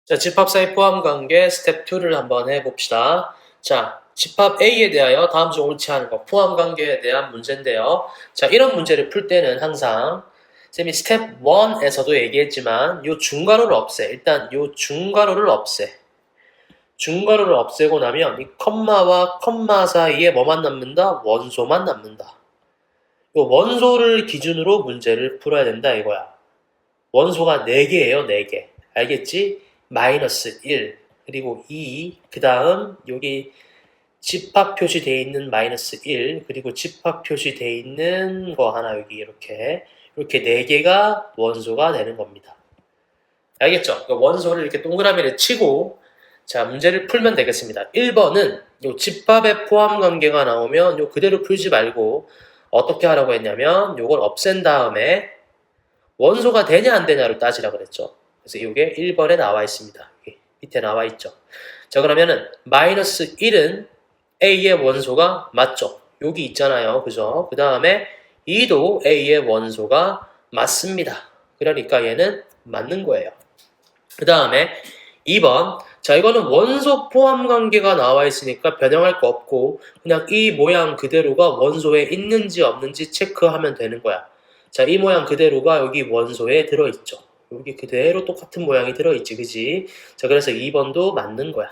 자, 집합 사이 포함 관계 스텝 2를 한번 해봅시다. 자, 집합 A에 대하여 다음 중 옳지 않은 것, 포함 관계에 대한 문제인데요. 자, 이런 문제를 풀 때는 항상 쌤이 스텝 1에서도 얘기했지만 요 중괄호를 없애. 일단 요 중괄호를 없애. 중괄호를 없애고 나면 이 컴마와 컴마 사이에 뭐만 남는다? 원소만 남는다. 요 원소를 기준으로 문제를 풀어야 된다 이거야. 원소가 4개예요, 4개. 알겠지? 마이너스 1, 그리고 2, 그 다음 여기 집합 표시되어 있는 마이너스 1, 그리고 집합 표시되어 있는 거 하나 여기 이렇게 4개가 원소가 되는 겁니다. 알겠죠? 원소를 이렇게 동그라미를 치고 자, 문제를 풀면 되겠습니다. 1번은 요 집합의 포함 관계가 나오면 요 그대로 풀지 말고 어떻게 하라고 했냐면 요걸 없앤 다음에 원소가 되냐 안 되냐로 따지라 그랬죠. 그래서 이게 1번에 나와 있습니다. 여기 밑에 나와 있죠. 자, 그러면은 마이너스 1은 A의 원소가 맞죠? 여기 있잖아요. 그죠? 그 다음에 2도 A의 원소가 맞습니다. 그러니까 얘는 맞는 거예요. 그 다음에 2번. 자, 이거는 원소 포함 관계가 나와 있으니까 변형할 거 없고 그냥 이 모양 그대로가 원소에 있는지 없는지 체크하면 되는 거야. 자, 이 모양 그대로가 여기 원소에 들어있죠. 여기 그대로 똑같은 모양이 들어있지, 그지? 자, 그래서 2번도 맞는 거야.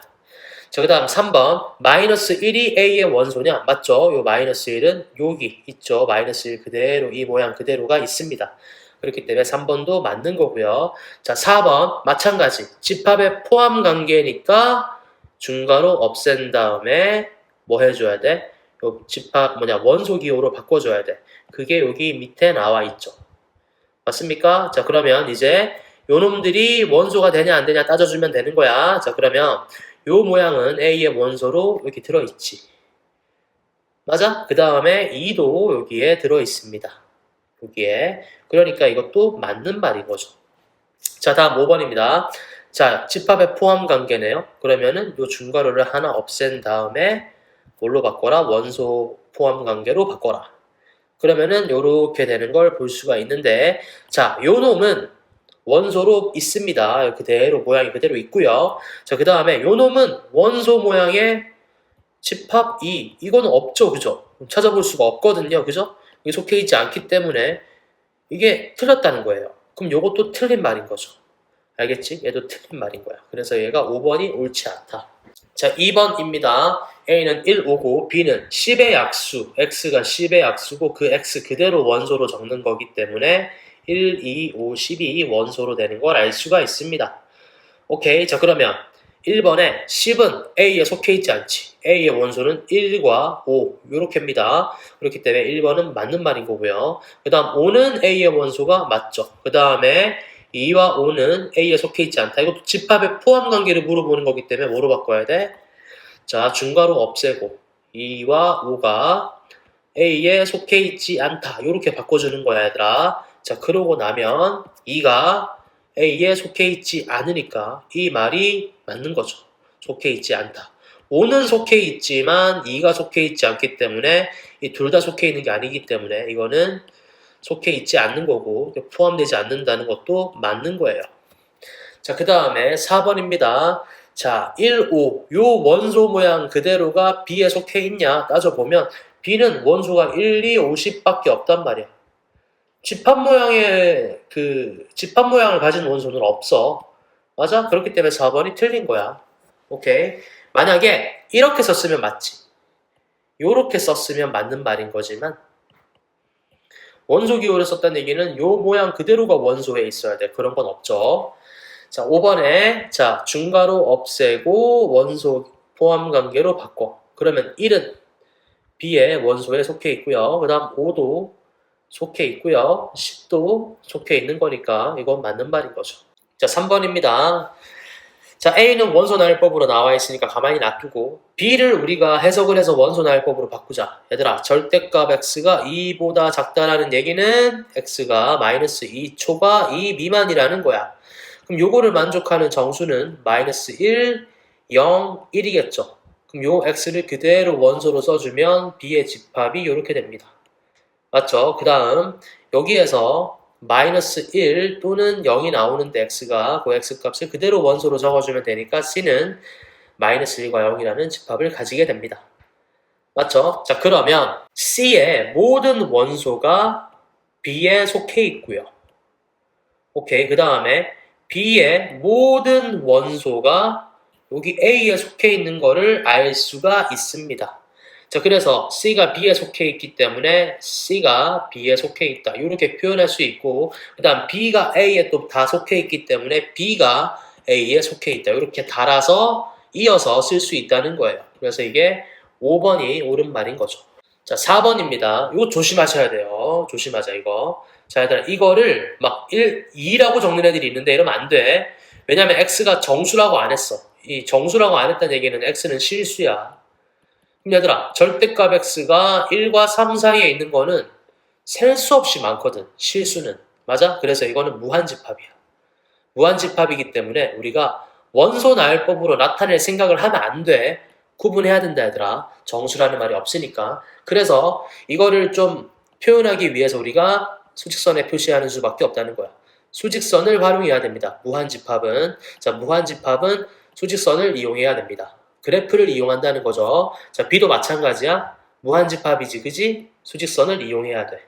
자, 그 다음 3번. 마이너스 1이 A의 원소냐? 맞죠? 요 마이너스 1은 여기 있죠. 마이너스 1 그대로, 이 모양 그대로가 있습니다. 그렇기 때문에 3번도 맞는 거고요. 자, 4번. 마찬가지. 집합의 포함 관계니까 중괄호 없앤 다음에 뭐 해줘야 돼? 요 집합 원소 기호로 바꿔줘야 돼. 그게 여기 밑에 나와 있죠. 맞습니까? 자, 그러면 이제 요 놈들이 원소가 되냐 안 되냐 따져주면 되는 거야. 자, 그러면 요 모양은 A의 원소로 여기 들어있지. 맞아? 그 다음에 2도 여기에 들어있습니다. 여기에. 그러니까 이것도 맞는 말인 거죠. 자, 다음 5번입니다. 자, 집합의 포함 관계네요. 그러면은 요 중괄호를 하나 없앤 다음에 뭘로 바꿔라? 원소 포함 관계로 바꿔라. 그러면은 요렇게 되는 걸 볼 수가 있는데, 자, 요 놈은 원소로 있습니다. 그대로 모양이 그대로 있고요. 자, 그 다음에 요 놈은 원소 모양의 집합 2. 이거는 없죠, 그죠? 찾아볼 수가 없거든요, 그죠? 이게 속해 있지 않기 때문에 이게 틀렸다는 거예요. 그럼 요것도 틀린 말인 거죠. 알겠지? 얘도 틀린 말인 거야. 그래서 얘가 5번이 옳지 않다. 자, 2번입니다. A는 1, 5고 B는 10의 약수, X가 10의 약수고 그 X 그대로 원소로 적는 거기 때문에 1, 2, 5, 10이 원소로 되는 걸 알 수가 있습니다. 오케이. 자, 그러면 1번에 10은 A에 속해 있지 않지. A의 원소는 1과 5 이렇게입니다. 그렇기 때문에 1번은 맞는 말인 거고요. 그 다음 5는 A의 원소가 맞죠. 그 다음에 2와 5는 A에 속해 있지 않다. 이것도 집합의 포함 관계를 물어보는 거기 때문에 뭐로 바꿔야 돼? 자, 중괄호 없애고 2와 5가 A에 속해 있지 않다. 이렇게 바꿔주는 거야, 얘들아. 자, 그러고 나면 2가 A에 속해 있지 않으니까 이 말이 맞는 거죠. 속해 있지 않다. 5는 속해 있지만 2가 속해 있지 않기 때문에 이 둘 다 속해 있는 게 아니기 때문에 이거는 속해 있지 않는 거고 포함되지 않는다는 것도 맞는 거예요. 자, 그 다음에 4번입니다. 자, 1, 5. 요 원소 모양 그대로가 B에 속해 있냐 따져보면 B는 원소가 1, 2, 50밖에 없단 말이야. 집합 모양을 가진 원소는 없어. 맞아? 그렇기 때문에 4번이 틀린 거야. 오케이. 만약에 이렇게 썼으면 맞지. 요렇게 썼으면 맞는 말인 거지만 원소 기호를 썼다는 얘기는 요 모양 그대로가 원소에 있어야 돼. 그런 건 없죠. 자, 5번에 자, 중괄호 없애고 원소 포함 관계로 바꿔. 그러면 1은 B의 원소에 속해 있고요. 그 다음 5도 속해 있고요. 10도 속해 있는 거니까 이건 맞는 말인 거죠. 자, 3번입니다. 자, A는 원소 나열법으로 나와 있으니까 가만히 놔두고 B를 우리가 해석을 해서 원소 나열법으로 바꾸자. 얘들아, 절대값 X가 2보다 작다라는 얘기는 X가 마이너스 2 초과 2 미만이라는 거야. 그럼 요거를 만족하는 정수는 마이너스 1, 0, 1이겠죠. 그럼 요 X를 그대로 원소로 써주면 B의 집합이 이렇게 됩니다. 맞죠? 그 다음 여기에서 마이너스 1 또는 0이 나오는데 x가 그 x값을 그대로 원소로 적어주면 되니까 c는 마이너스 1과 0이라는 집합을 가지게 됩니다. 맞죠? 자, 그러면 c의 모든 원소가 b에 속해 있고요. 오케이. 그 다음에 b의 모든 원소가 여기 a에 속해 있는 거를 알 수가 있습니다. 자, 그래서 C가 B에 속해 있기 때문에 C가 B에 속해 있다. 이렇게 표현할 수 있고, 그 다음 B가 A에 또 다 속해 있기 때문에 B가 A에 속해 있다. 이렇게 달아서 이어서 쓸 수 있다는 거예요. 그래서 이게 5번이 옳은 말인 거죠. 자, 4번입니다. 이거 조심하셔야 돼요. 조심하자, 이거. 자, 얘들아, 이거를 막 2라고 적는 애들이 있는데 이러면 안 돼. 왜냐면 X가 정수라고 안 했어. 이 정수라고 안 했다는 얘기는 X는 실수야. 그럼 얘들아, 절대값 x가 1과 3 사이에 있는 거는 셀 수 없이 많거든, 실수는. 맞아? 그래서 이거는 무한집합이야. 무한집합이기 때문에 우리가 원소 나열법으로 나타낼 생각을 하면 안 돼. 구분해야 된다, 얘들아. 정수라는 말이 없으니까. 그래서 이거를 좀 표현하기 위해서 우리가 수직선에 표시하는 수밖에 없다는 거야. 수직선을 활용해야 됩니다. 무한집합은. 자, 무한집합은 수직선을 이용해야 됩니다. 그래프를 이용한다는 거죠. 자, B도 마찬가지야. 무한집합이지, 그지? 수직선을 이용해야 돼.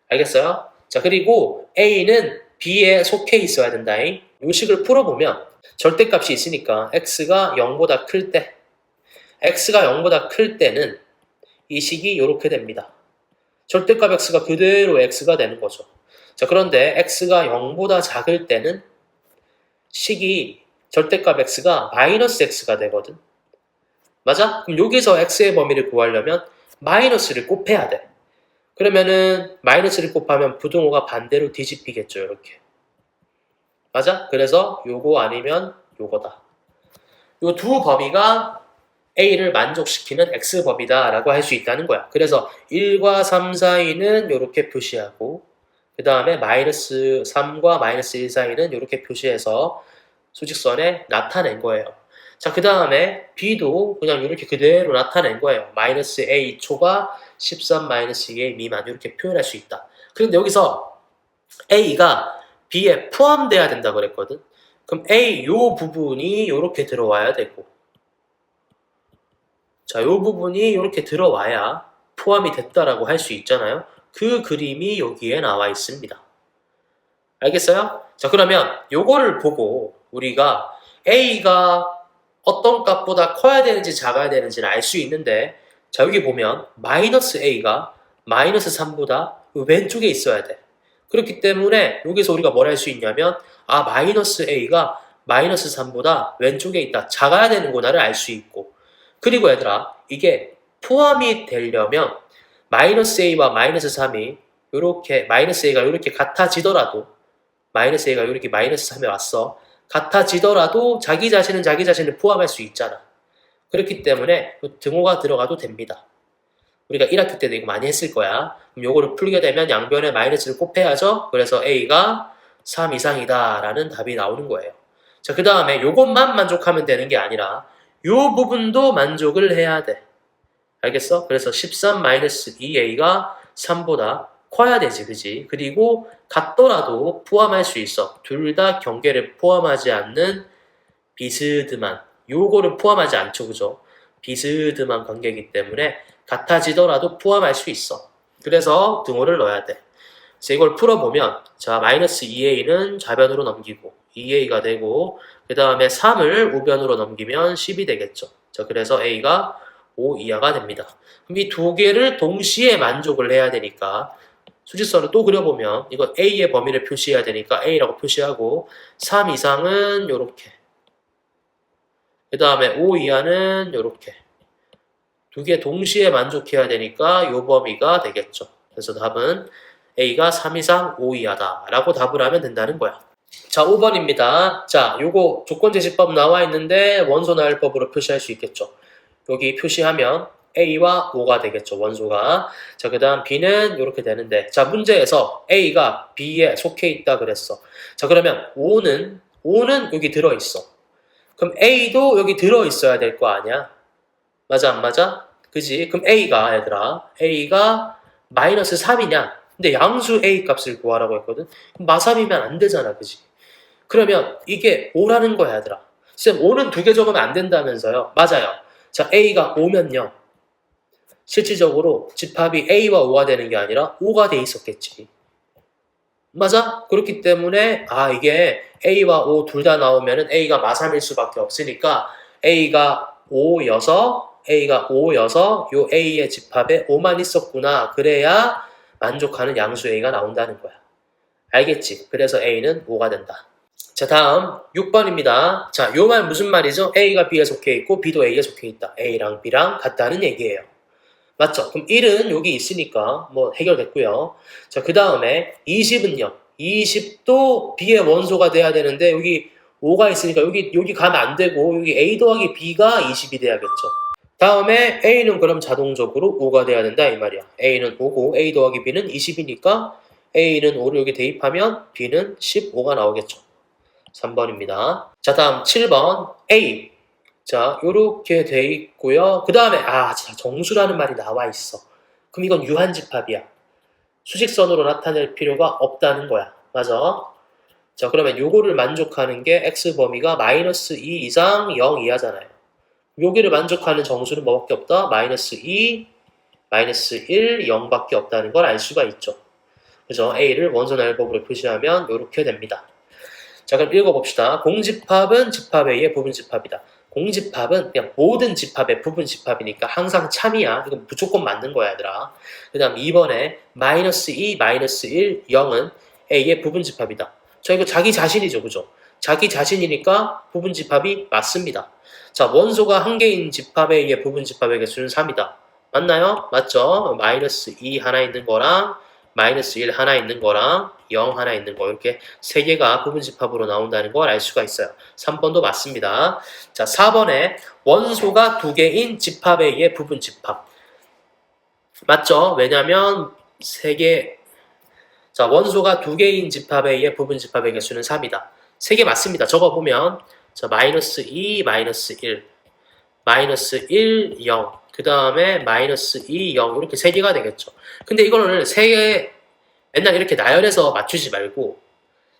알겠어요? 자, 그리고 A는 B에 속해 있어야 된다. 이 식을 풀어보면 절대값이 있으니까 x가 0보다 클 때, x가 0보다 클 때는 이 식이 이렇게 됩니다. 절대값 x가 그대로 x가 되는 거죠. 자, 그런데 x가 0보다 작을 때는 식이 절대값 x가 마이너스 x가 되거든. 맞아? 그럼 여기서 x의 범위를 구하려면 마이너스를 곱해야 돼. 그러면은 마이너스를 곱하면 부등호가 반대로 뒤집히겠죠, 이렇게. 맞아? 그래서 요거 아니면 요거다. 요 두 범위가 A를 만족시키는 X범위다 라고 할 수 있다는 거야. 그래서 1과 3 사이는 이렇게 표시하고 그 다음에 마이너스 3과 마이너스 1 사이는 이렇게 표시해서 수직선에 나타낸 거예요. 자, 그 다음에 B도 그냥 이렇게 그대로 나타낸 거예요. 마이너스 A 초과 13 마이너스 2A 미만 이렇게 표현할 수 있다. 그런데 여기서 A가 B에 포함돼야 된다고 그랬거든. 그럼 A 요 부분이 이렇게 들어와야 되고 자, 요 부분이 이렇게 들어와야 포함이 됐다라고 할 수 있잖아요. 그 그림이 여기에 나와 있습니다. 알겠어요? 자, 그러면 요거를 보고 우리가 A가 어떤 값보다 커야 되는지 작아야 되는지를 알 수 있는데 자, 여기 보면 마이너스 A가 마이너스 3보다 왼쪽에 있어야 돼. 그렇기 때문에 여기서 우리가 뭘 할 수 있냐면 아, 마이너스 A가 마이너스 3보다 왼쪽에 있다. 작아야 되는구나를 알 수 있고 그리고 얘들아 이게 포함이 되려면 마이너스 A와 마이너스 3이 이렇게 마이너스 A가 이렇게 같아지더라도 마이너스 A가 이렇게 마이너스 3에 왔어. 같아지더라도 자기 자신은 자기 자신을 포함할 수 있잖아. 그렇기 때문에 등호가 들어가도 됩니다. 우리가 1학기 때도 이거 많이 했을 거야. 그럼 요거를 풀게 되면 양변에 마이너스를 곱해야죠. 그래서 A가 3 이상이다 라는 답이 나오는 거예요. 자, 그 다음에 요것만 만족하면 되는 게 아니라 요 부분도 만족을 해야 돼. 알겠어? 그래서 13-2a가 3보다 커야 되지, 그지? 그리고 같더라도 포함할 수 있어. 둘 다 경계를 포함하지 않는 비스듬한, 요거를 포함하지 않죠, 그죠? 비스듬한 관계이기 때문에 같아지더라도 포함할 수 있어. 그래서 등호를 넣어야 돼. 그래서 이걸 풀어보면, 자, 마이너스 2a는 좌변으로 넘기고 2a가 되고, 그 다음에 3을 우변으로 넘기면 10이 되겠죠. 자, 그래서 a가 5 이하가 됩니다. 그럼 이 두 개를 동시에 만족을 해야 되니까 수직선을 또 그려보면 이거 A의 범위를 표시해야 되니까 A라고 표시하고 3 이상은 요렇게 그 다음에 5 이하는 요렇게 두 개 동시에 만족해야 되니까 요 범위가 되겠죠. 그래서 답은 A가 3 이상 5 이하다 라고 답을 하면 된다는 거야. 자, 5번입니다. 자, 요거 조건제시법 나와 있는데 원소나열법으로 표시할 수 있겠죠. 여기 표시하면 A와 5가 되겠죠, 원소가. 자, 그 다음 B는 이렇게 되는데, 자, 문제에서 A가 B에 속해 있다 그랬어. 자, 그러면 5는 여기 들어있어. 그럼 A도 여기 들어있어야 될 거 아니야? 맞아, 안 맞아? 그지? 그럼 A가, 얘들아, A가 마이너스 3이냐? 근데 양수 A 값을 구하라고 했거든. 그럼 마3이면 안 되잖아, 그지? 그러면 이게 5라는 거야, 얘들아. 쌤, 5는 두 개 적으면 안 된다면서요? 맞아요. 자, A가 5면요. 실질적으로 집합이 A와 5가 되는 게 아니라 5가 돼 있었겠지. 맞아? 그렇기 때문에 이게 A와 O 둘 다 나오면은 A가 마3일 수밖에 없으니까 A가 5여서 요 A의 집합에 5만 있었구나. 그래야 만족하는 양수 A가 나온다는 거야. 알겠지? 그래서 A는 5가 된다. 자, 다음 6번입니다. 자, 요 말 무슨 말이죠? A가 B에 속해 있고 B도 A에 속해 있다. A랑 B랑 같다는 얘기예요. 맞죠? 그럼 1은 여기 있으니까 뭐 해결됐고요. 자, 그 다음에 20은요. 20도 B의 원소가 돼야 되는데 여기 5가 있으니까 여기 가면 안 되고 여기 A 더하기 B가 20이 돼야겠죠. 다음에 A는 그럼 자동적으로 5가 돼야 된다 이 말이야. A는 5고 A 더하기 B는 20이니까 A는 5를 여기 대입하면 B는 15가 나오겠죠. 3번입니다. 자, 다음 7번 A. 자, 요렇게 돼 있고요. 그 다음에 자, 정수라는 말이 나와 있어. 그럼 이건 유한집합이야. 수직선으로 나타낼 필요가 없다는 거야. 맞아? 자, 그러면 요거를 만족하는 게 X범위가 마이너스 2 이상 0 이하잖아요. 여기를 만족하는 정수는 뭐밖에 없다? 마이너스 2, 마이너스 1, 0밖에 없다는 걸 알 수가 있죠. 그래서 A를 원소날법으로 표시하면 이렇게 됩니다. 자, 그럼 읽어봅시다. 공집합은 집합 A의 부분집합이다. 공집합은 그냥 모든 집합의 부분집합이니까 항상 참이야. 이건 무조건 맞는 거야, 얘들아. 그 다음 2번에 마이너스 2, 마이너스 1, 0은 A의 부분집합이다. 자, 이거 자기 자신이죠, 그죠? 자기 자신이니까 부분집합이 맞습니다. 자, 원소가 한 개인 집합에 의해 부분집합의 개수는 3이다. 맞나요? 맞죠? 마이너스 2 하나 있는 거랑 마이너스 1 하나 있는 거랑 0 하나 있는 거 이렇게 세 개가 부분집합으로 나온다는 걸 알 수가 있어요. 3번도 맞습니다. 자, 4번에 원소가 두 개인 집합에 의해 부분집합. 맞죠? 왜냐면 세 개, 자, 원소가 두 개인 집합에 의해 부분집합의 개수는 3이다. 세 개 맞습니다. 적어보면 자, 마이너스 2, 마이너스 1, 마이너스 1, 0, 그 다음에 마이너스 2, 0 이렇게 세 개가 되겠죠. 근데 이거를 세 개 맨날 이렇게 나열해서 맞추지 말고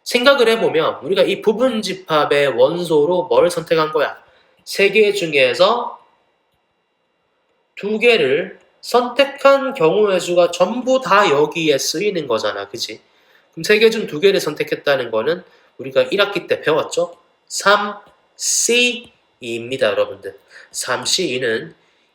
생각을 해보면 우리가 이 부분집합의 원소로 뭘 선택한 거야? 세 개 중에서 두 개를 선택한 경우의 수가 전부 다 여기에 쓰이는 거잖아. 그지? 그럼 세 개 중 두 개를 선택했다는 거는 우리가 1학기 때 배웠죠? 3C2입니다, 여러분들. 3C2는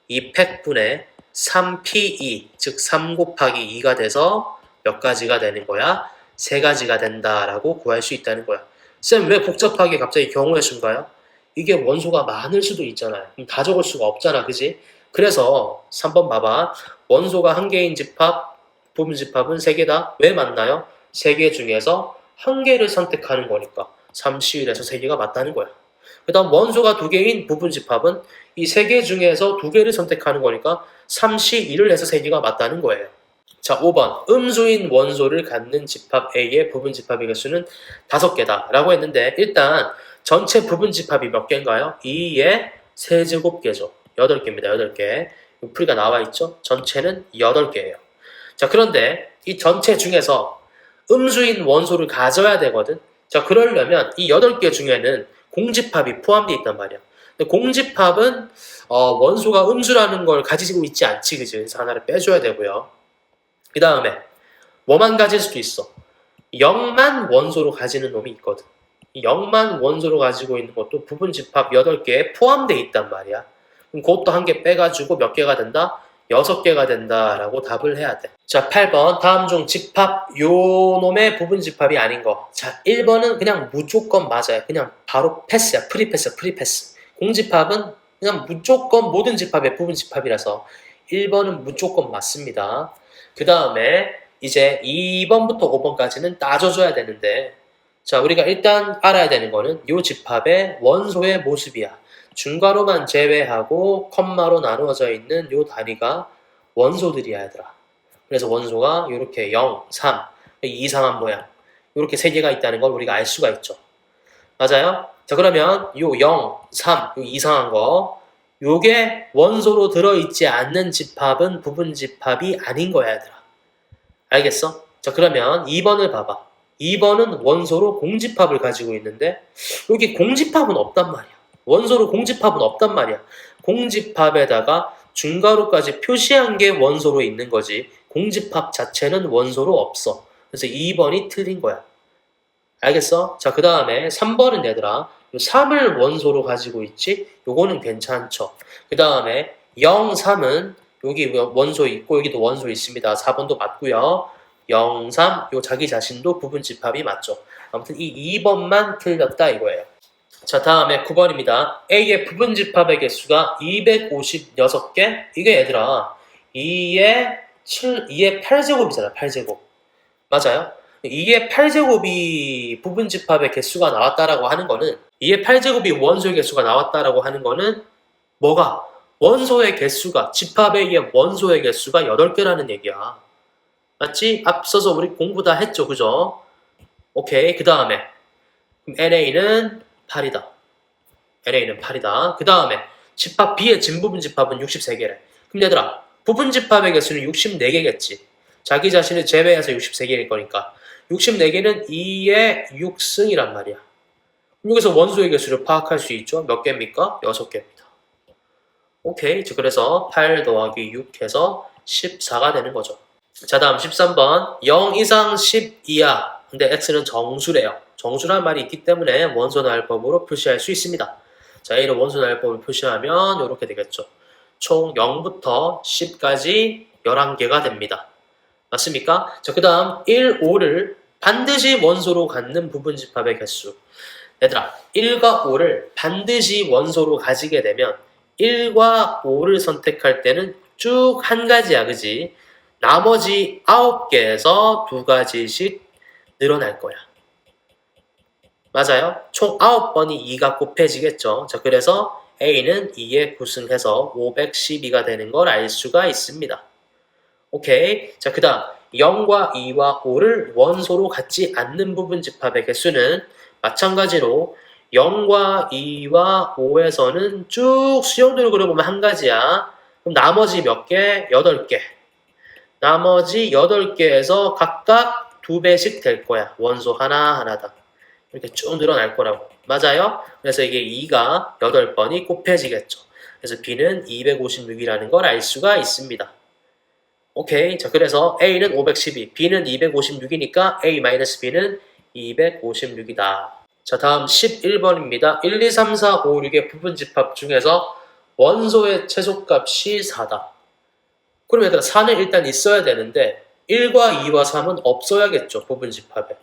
2팩분의 3PE, 즉 3 곱하기 2가 돼서 몇 가지가 되는 거야? 세 가지가 된다라고 구할 수 있다는 거야. 쌤, 왜 복잡하게 갑자기 경우의 수인가요? 이게 원소가 많을 수도 있잖아요. 그럼 다 적을 수가 없잖아, 그지? 그래서 3번 봐봐. 원소가 한 개인 집합, 부분집합은 세 개다. 왜 맞나요? 세 개 중에서 한 개를 선택하는 거니까 3C1에서 세 개가 맞다는 거야. 그 다음 원소가 두 개인 부분집합은 이 세 개 중에서 두 개를 선택하는 거니까 3C1을 해서 세 개가 맞다는 거예요. 자, 5번. 음수인 원소를 갖는 집합 A의 부분집합의 개수는 5개다 라고 했는데 일단 전체 부분집합이 몇 개인가요? 2의 세제곱개죠. 8개입니다. 8개. 풀이가 나와 있죠? 전체는 8개예요. 자, 그런데 이 전체 중에서 음수인 원소를 가져야 되거든. 자, 그러려면 이 8개 중에는 공집합이 포함되어 있단 말이야. 근데 공집합은 원소가 음수라는 걸 가지고 있지 않지, 그지? 그래서 하나를 빼줘야 되고요. 그 다음에 뭐만 가질 수도 있어. 0만 원소로 가지는 놈이 있거든. 0만 원소로 가지고 있는 것도 부분집합 8개에 포함되어 있단 말이야. 그럼 그것도 한 개 빼가지고 몇 개가 된다? 6개가 된다라고 답을 해야 돼. 자, 8번. 다음 중 집합 요 놈의 부분집합이 아닌 거. 자, 1번은 그냥 무조건 맞아요. 그냥 바로 패스야. 프리패스야. 프리패스. 공집합은 그냥 무조건 모든 집합의 부분집합이라서 1번은 무조건 맞습니다. 그 다음에 이제 2번부터 5번까지는 따져줘야 되는데 자, 우리가 일단 알아야 되는 거는 이 집합의 원소의 모습이야. 중괄호만 제외하고 컴마로 나누어져 있는 이 단위가 원소들이야, 얘들아. 그래서 원소가 이렇게 0, 3, 이상한 모양 이렇게 세 개가 있다는 걸 우리가 알 수가 있죠. 맞아요? 자, 그러면 요 0, 3, 요 이상한 거 요게 원소로 들어있지 않는 집합은 부분집합이 아닌 거야, 얘들아. 알겠어? 자, 자, 그러면 2번을 봐봐. 2번은 원소로 공집합을 가지고 있는데 여기 공집합은 없단 말이야. 원소로 공집합은 없단 말이야. 공집합에다가 중괄호까지 표시한 게 원소로 있는 거지. 공집합 자체는 원소로 없어. 그래서 2번이 틀린 거야. 알겠어? 자, 그 다음에 3번은 얘들아 3을 원소로 가지고 있지? 요거는 괜찮죠. 그 다음에 0, 3은 여기 원소 있고 여기도 원소 있습니다. 4번도 맞고요. 0, 3, 요 자기 자신도 부분집합이 맞죠. 아무튼 이 2번만 틀렸다 이거예요. 자, 다음에 9번입니다. A의 부분집합의 개수가 256개? 이게 얘들아 2의 8제곱이잖아. 8제곱. 맞아요? 2의 8제곱이 부분집합의 개수가 나왔다라고 하는 거는 2의 8제곱이 원소의 개수가 나왔다라고 하는 거는 뭐가? 원소의 개수가 집합에 의해 원소의 개수가 8개라는 얘기야. 맞지? 앞서서 우리 공부 다 했죠. 그죠? 오케이. 그 다음에 NA는 8이다. NA는 8이다. 그 다음에 집합 B의 진부분 집합은 63개래. 그럼 얘들아 부분 집합의 개수는 64개겠지. 자기 자신을 제외해서 63개일 거니까 64개는 2의 6승이란 말이야. 여기서 원소의 개수를 파악할 수 있죠. 몇 개입니까? 6개입니다. 오케이. 그래서 8 더하기 6 해서 14가 되는 거죠. 자, 다음 13번 0 이상 10 이하 근데 x는 정수래요. 정수란 말이 있기 때문에 원소나열법으로 표시할 수 있습니다. 자, A를 원소나열법으로 표시하면 이렇게 되겠죠. 총 0부터 10까지 11개가 됩니다. 맞습니까? 자, 그 다음 1, 5를 반드시 원소로 갖는 부분집합의 개수. 얘들아 1과 5를 반드시 원소로 가지게 되면 1과 5를 선택할 때는 쭉 한 가지야. 그지? 나머지 9개에서 2가지씩 늘어날 거야. 맞아요? 총 9번이 2가 곱해지겠죠. 자, 그래서 A는 2에 9승해서 512가 되는 걸 알 수가 있습니다. 오케이. 자, 그 다음 0과 2와 5를 원소로 갖지 않는 부분 집합의 개수는 마찬가지로 0과 2와 5에서는 쭉 수형도를 그려보면 한 가지야. 그럼 나머지 몇 개? 8개. 나머지 8개에서 각각 2배씩 될 거야. 원소 하나하나다. 이렇게 쭉 늘어날 거라고. 맞아요? 그래서 이게 2가 8번이 곱해지겠죠. 그래서 B는 256이라는 걸 알 수가 있습니다. 오케이. 자, 그래서 A는 512, B는 256이니까 A-B는 256이다. 자, 다음 11번입니다. 1, 2, 3, 4, 5, 6의 부분집합 중에서 원소의 최소값이 4다. 그럼 얘들아 4는 일단 있어야 되는데 1과 2와 3은 없어야겠죠. 부분집합에.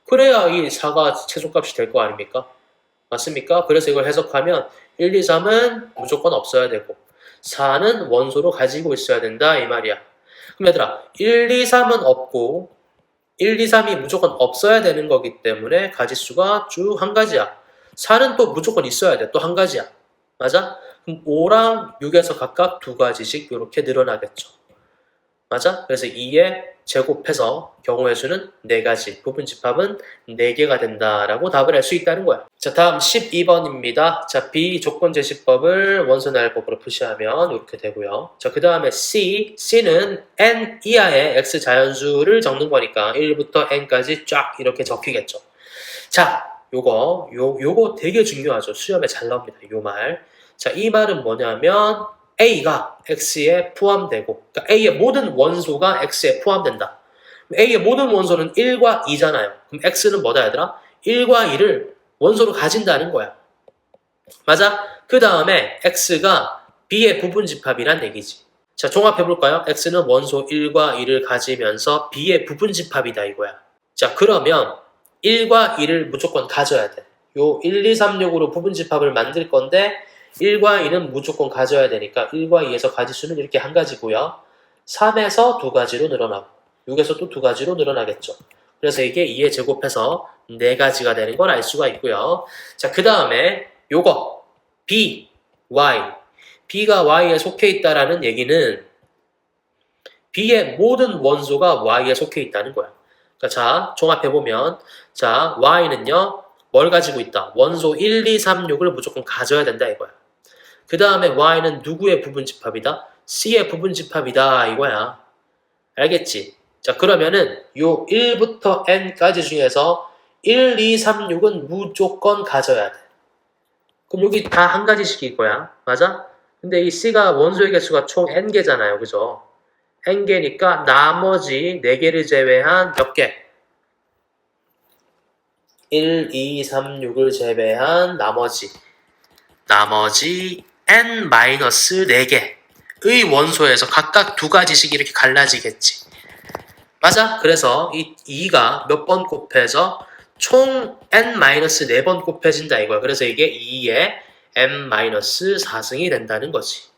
그래야 이 4가 최소값이 될 거 아닙니까? 맞습니까? 그래서 이걸 해석하면 1, 2, 3은 무조건 없어야 되고 4는 원소로 가지고 있어야 된다 이 말이야. 그럼 얘들아 1, 2, 3은 없고 1, 2, 3이 무조건 없어야 되는 거기 때문에 가지수가 쭉 한 가지야. 4는 또 무조건 있어야 돼. 또 한 가지야. 맞아? 그럼 5랑 6에서 각각 2가지씩 이렇게 늘어나겠죠. 맞아? 그래서 2에 제곱해서 경우의 수는 4가지, 부분집합은 4개가 된다라고 답을 할 수 있다는 거야. 자, 다음 12번입니다. 자, 비조건제시법을 원소나열법으로 표시하면 이렇게 되고요. 자, 그 다음에 C는 n 이하의 x 자연수를 적는 거니까 1부터 n까지 쫙 이렇게 적히겠죠. 자, 요거 되게 중요하죠. 시험에 잘 나옵니다. 요 말. 자, 이 말은 뭐냐면 A가 X에 포함되고 그러니까 A의 모든 원소가 X에 포함된다. A의 모든 원소는 1과 2잖아요. 그럼 X는 뭐다 얘들아? 1과 2를 원소로 가진다는 거야. 맞아? 그 다음에 X가 B의 부분집합이란 얘기지. 자, 종합해볼까요? X는 원소 1과 2를 가지면서 B의 부분집합이다 이거야. 자, 그러면 1과 2를 무조건 가져야 돼. 요 1, 2, 3, 6으로 부분집합을 만들 건데 1과 2는 무조건 가져야 되니까 1과 2에서 가지수는 이렇게 한 가지고요. 3에서 2가지로 늘어나고 6에서 또 2가지로 늘어나겠죠. 그래서 이게 2에 제곱해서 4가지가 되는 걸 알 수가 있고요. 자, 그 다음에 요거 B, Y B가 Y에 속해 있다라는 얘기는 B의 모든 원소가 Y에 속해 있다는 거야. 그러니까 자, 종합해보면 자, Y는요 뭘 가지고 있다? 원소 1, 2, 3, 6을 무조건 가져야 된다 이거야. 그 다음에 Y는 누구의 부분집합이다? C의 부분집합이다 이거야. 알겠지? 자, 그러면은 요 1부터 n까지 중에서 1, 2, 3, 6은 무조건 가져야 돼. 그럼 여기 다 한 가지씩일 거야. 맞아? 근데 이 C가 원소의 개수가 총 n개잖아요. 그죠? n개니까 나머지 4개를 제외한 몇 개? 1, 2, 3, 6을 제외한 나머지 n-4개의 원소에서 각각 2가지씩 이렇게 갈라지겠지. 맞아? 그래서 이 2가 몇 번 곱해서 총 n-4번 곱해진다 이거야. 그래서 이게 2의 n-4승이 된다는 거지.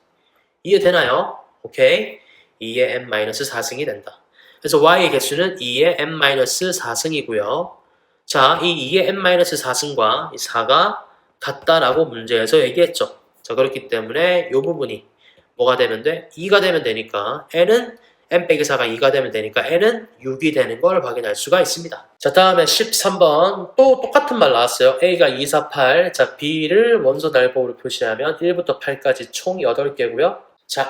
이해되나요? 오케이. 2의 n-4승이 된다. 그래서 y의 개수는 2의 n-4승이고요. 자, 이 2의 n-4승과 이 4가 같다라고 문제에서 얘기했죠. 자, 그렇기 때문에 이 부분이 뭐가 되면 돼? 2가 되면 되니까 n은 n 빼기 4가 2가 되면 되니까 n은 6이 되는 걸 확인할 수가 있습니다. 자, 다음에 13번 또 똑같은 말 나왔어요. a가 2, 4, 8. 자, b를 원소 날법으로 표시하면 1부터 8까지 총 8개고요. 자,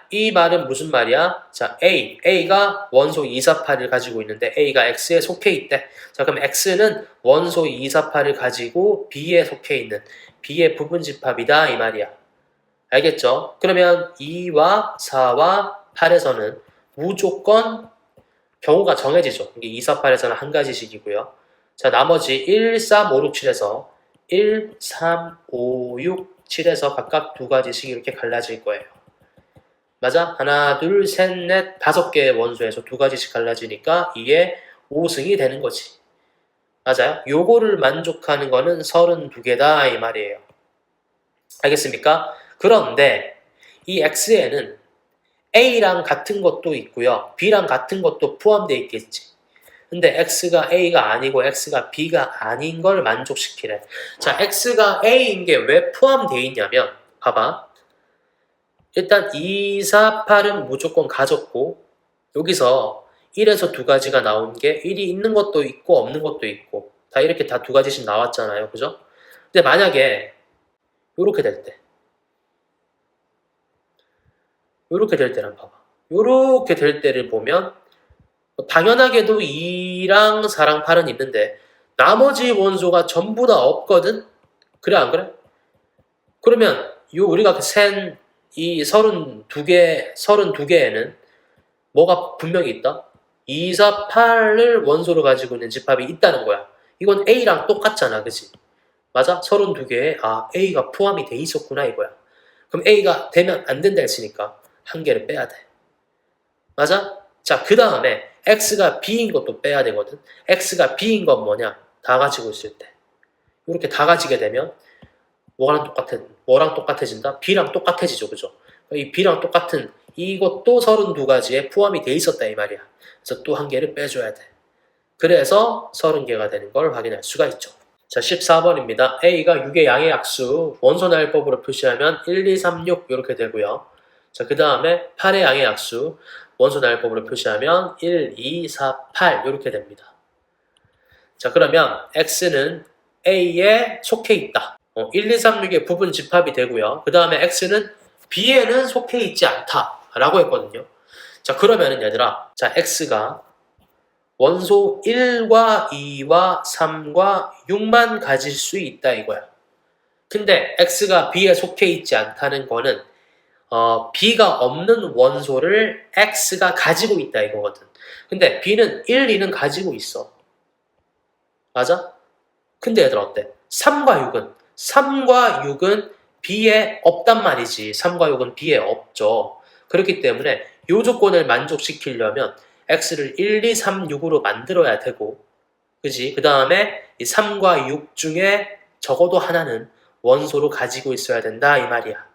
이 말은 무슨 말이야? 자, A가 원소 248을 가지고 있는데 A가 X에 속해 있대. 자, 그럼 X는 원소 248을 가지고 B에 속해 있는 B의 부분 집합이다 이 말이야. 알겠죠? 그러면 2와 4와 8에서는 무조건 경우가 정해지죠. 이게 2, 4, 8에서는 한 가지씩이고요. 자, 나머지 1, 3, 5, 6, 7에서 1, 3, 5, 6, 7에서 각각 2가지씩 이렇게 갈라질 거예요. 맞아? 하나, 둘, 셋, 넷, 5개의 원소에서 2가지씩 갈라지니까 이게 5승이 되는 거지. 맞아요? 요거를 만족하는 거는 32개다 이 말이에요. 알겠습니까? 그런데 이 X에는 A랑 같은 것도 있고요. B랑 같은 것도 포함되어 있겠지. 근데 X가 A가 아니고 X가 B가 아닌 걸 만족시키래. 자, X가 A인 게 왜 포함되어 있냐면 봐봐. 일단 2, 4, 8은 무조건 가졌고 여기서 1에서 2가지가 나온 게 1이 있는 것도 있고 없는 것도 있고 다 이렇게 다 2가지씩 나왔잖아요. 그죠? 근데 만약에 요렇게 될 때 요렇게 될 때랑 봐봐. 요렇게 될 때를 보면 당연하게도 2랑 4랑 8은 있는데 나머지 원소가 전부 다 없거든? 그래 안 그래? 그러면 우리가 센 이 32개에는 뭐가 분명히 있다? 2, 4, 8을 원소로 가지고 있는 집합이 있다는 거야. 이건 A랑 똑같잖아. 그치? 맞아? 32개에 A가 포함이 돼 있었구나 이거야. 그럼 A가 되면 안 된다 했으니까 한 개를 빼야 돼. 맞아? 자, 그 다음에 X가 B인 것도 빼야 되거든. X가 B인 건 뭐냐? 다 가지고 있을 때. 이렇게 다 가지게 되면 뭐랑 똑같아진다? B랑 똑같아지죠. 그죠? 이 B랑 똑같은 이것도 32가지에 포함이 돼 있었다 이 말이야. 그래서 또 한 개를 빼줘야 돼. 그래서 30개가 되는 걸 확인할 수가 있죠. 자, 14번입니다. A가 6의 양의 약수 원소날법으로 표시하면 1, 2, 3, 6 이렇게 되고요. 자, 그 다음에 8의 양의 약수 원소날법으로 표시하면 1, 2, 4, 8 이렇게 됩니다. 자, 그러면 X는 A에 속해 있다. 1, 2, 3, 6의 부분 집합이 되고요. 그 다음에 X는 B에는 속해 있지 않다라고 했거든요. 자, 그러면은 얘들아, 자, X가 원소 1과 2와 3과 6만 가질 수 있다 이거야. 근데 X가 B에 속해 있지 않다는 거는 B가 없는 원소를 X가 가지고 있다 이거거든. 근데 B는 1, 2는 가지고 있어. 맞아? 근데 얘들아 어때? 3과 6은 B에 없단 말이지. 3과 6은 B에 없죠. 그렇기 때문에 이 조건을 만족시키려면 X를 1, 2, 3, 6으로 만들어야 되고 그지? 그 다음에 이 3과 6 중에 적어도 하나는 원소로 가지고 있어야 된다 이 말이야.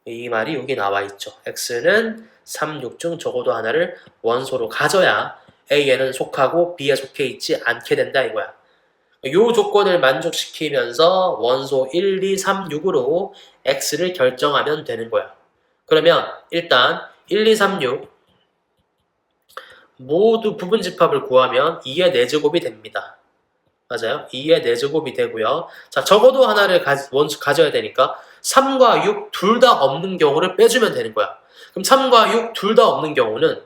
이 말이 여기 나와 있죠. X는 3, 6 중 적어도 하나를 원소로 가져야 A에는 속하고 B에 속해 있지 않게 된다 이거야. 이 조건을 만족시키면서 원소 1, 2, 3, 6으로 X를 결정하면 되는 거야. 그러면 일단 1, 2, 3, 6 모두 부분 집합을 구하면 2의 4제곱이 됩니다. 맞아요? 2의 4제곱이 되고요. 자, 적어도 하나를 원수 가져야 되니까 3과 6 둘 다 없는 경우를 빼주면 되는 거야. 그럼 3과 6 둘 다 없는 경우는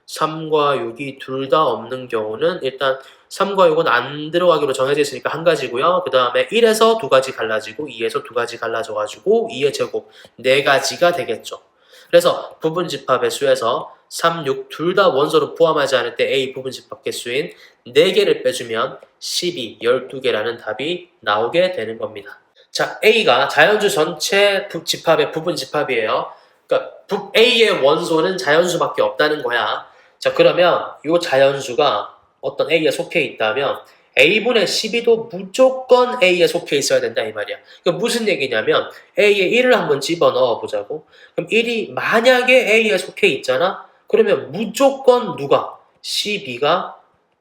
3과 6이 둘 다 없는 경우는 일단 3과 6은 안 들어가기로 정해져 있으니까 한 가지고요. 그 다음에 1에서 두 가지 갈라지고 2에서 두 가지 갈라져가지고 2의 제곱 4가지가 되겠죠. 그래서 부분집합의 수에서 3, 6 둘 다 원소를 포함하지 않을 때 A 부분집합 개수인 4개를 빼주면 12, 12개라는 답이 나오게 되는 겁니다. 자, A가 자연수 전체 집합의 부분집합이에요. 그러니까 A의 원소는 자연수밖에 없다는 거야. 자, 그러면 이 자연수가 어떤 A에 속해 있다면 A분의 12도 무조건 A에 속해 있어야 된다 이 말이야. 그러니까 무슨 얘기냐면 A에 1을 한번 집어넣어 보자고. 그럼 1이 만약에 A에 속해 있잖아? 그러면 무조건 누가? 12가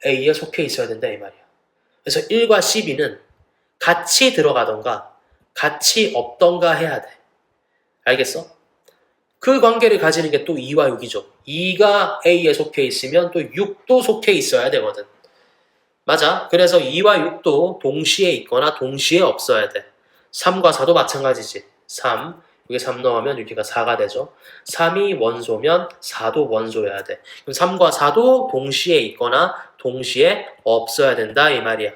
A에 속해 있어야 된다 이 말이야. 그래서 1과 12는 같이 들어가던가 같이 없던가 해야 돼. 알겠어? 그 관계를 가지는 게 또 2와 6이죠. 2가 A에 속해 있으면 또 6도 속해 있어야 되거든. 맞아. 그래서 2와 6도 동시에 있거나 동시에 없어야 돼. 3과 4도 마찬가지지. 3. 여기 3 넣으면 여기가 4가 되죠. 3이 원소면 4도 원소여야 돼. 그럼 3과 4도 동시에 있거나 동시에 없어야 된다 이 말이야.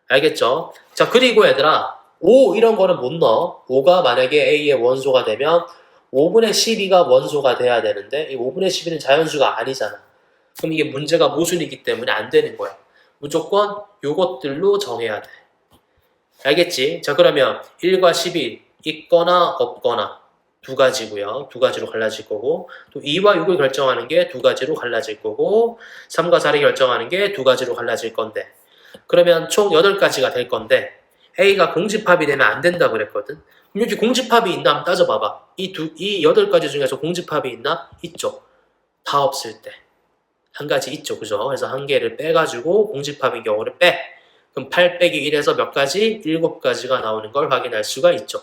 알겠죠? 자, 그리고 얘들아 5 이런 거는 못 넣어. 5가 만약에 A의 원소가 되면 5분의 12가 원소가 돼야 되는데 이 5분의 12는 자연수가 아니잖아. 그럼 이게 문제가 모순이기 때문에 안 되는 거야. 무조건 요것들로 정해야 돼. 알겠지? 자, 그러면 1과 12 있거나 없거나 두 가지고요. 두 가지로 갈라질 거고 또 2와 6을 결정하는 게 두 가지로 갈라질 거고 3과 4를 결정하는 게 두 가지로 갈라질 건데 그러면 총 8가지가 될 건데 A가 공집합이 되면 안 된다 그랬거든. 그럼 여기 공집합이 있나 한번 따져봐봐. 이 8가지 중에서 공집합이 있나? 있죠. 다 없을 때. 한 가지 있죠. 그죠? 그래서 한 개를 빼가지고 공집합인 경우를 빼. 그럼 8 빼기 1에서 몇 가지? 7가지가 나오는 걸 확인할 수가 있죠.